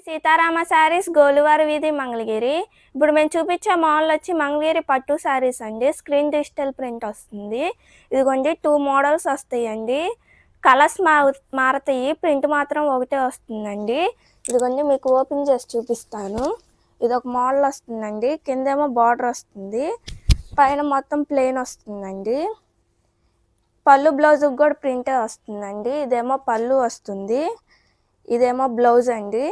సీతారామ శారీస్ గోలువారి వీధి మంగళగిరి. ఇప్పుడు మేము చూపించే మాల్ వచ్చి మంగళగిరి పట్టు శారీస్ అండి. స్క్రీన్ డిజిటల్ ప్రింట్ వస్తుంది. ఇదిగోండి 2 మోడల్స్ వస్తాయండి. కలర్స్ మారతాయి, ప్రింట్ మాత్రం ఒకటే వస్తుందండి. ఇదిగోండి మీకు ఓపెన్ చేసి చూపిస్తాను. ఇది ఒక మోడల్ వస్తుందండి. కిందేమో బార్డర్ వస్తుంది, పైన మొత్తం ప్లెయిన్ వస్తుందండి. పళ్ళు బ్లౌజ్కి కూడా ప్రింటే వస్తుందండి. ఇదేమో పళ్ళు వస్తుంది, ఇదేమో బ్లౌజ్ అండి.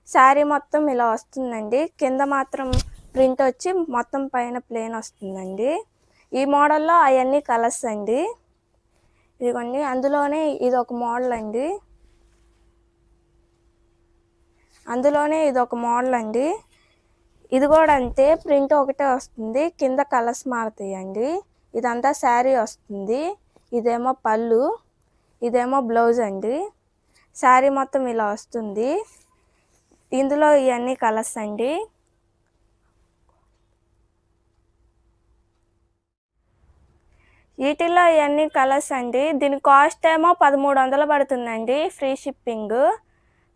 శారీ మొత్తం ఇలా వస్తుందండి. కింద మాత్రం ప్రింట్ వచ్చి మొత్తం పైన ప్లెయిన్ వస్తుందండి. ఈ మోడల్లో అవన్నీ కలర్స్ అండి. ఇదిగోండి అందులోనే ఇది ఒక మోడల్ అండి. ఇది కూడా అంతే, ప్రింట్ ఒకటే వస్తుంది, కింద కలర్స్ మారుతాయండి. ఇదంతా శారీ వస్తుంది. ఇదేమో పళ్ళు, ఇదేమో బ్లౌజ్ అండి. శారీ మొత్తం ఇలా వస్తుంది. ఇందులో ఇవన్నీ కలర్స్ అండి. వీటిల్లో ఇవన్నీ కలర్స్ అండి. దీని కాస్ట్ ఏమో 1300 పడుతుందండి, ఫ్రీ షిప్పింగ్.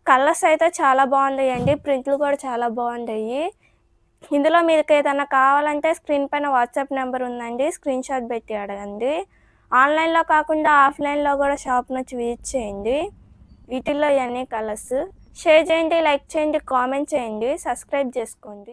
కలర్స్ అయితే చాలా బాగున్నాయండి, ప్రింట్లు కూడా చాలా బాగున్నాయి. ఇందులో మీకు ఏదైనా కావాలంటే స్క్రీన్ పైన వాట్సాప్ నెంబర్ ఉందండి, స్క్రీన్ షాట్ పెట్టి అడగండి. ఆన్లైన్లో కాకుండా ఆఫ్లైన్లో కూడా షాప్ నుంచి విజిట్ చేయండి. వీటిల్లో ఇవన్నీ కలర్స్. షేర్ చేయండి, లైక్ చేయండి, కామెంట్ చేయండి, సబ్స్క్రైబ్ చేసుకోండి.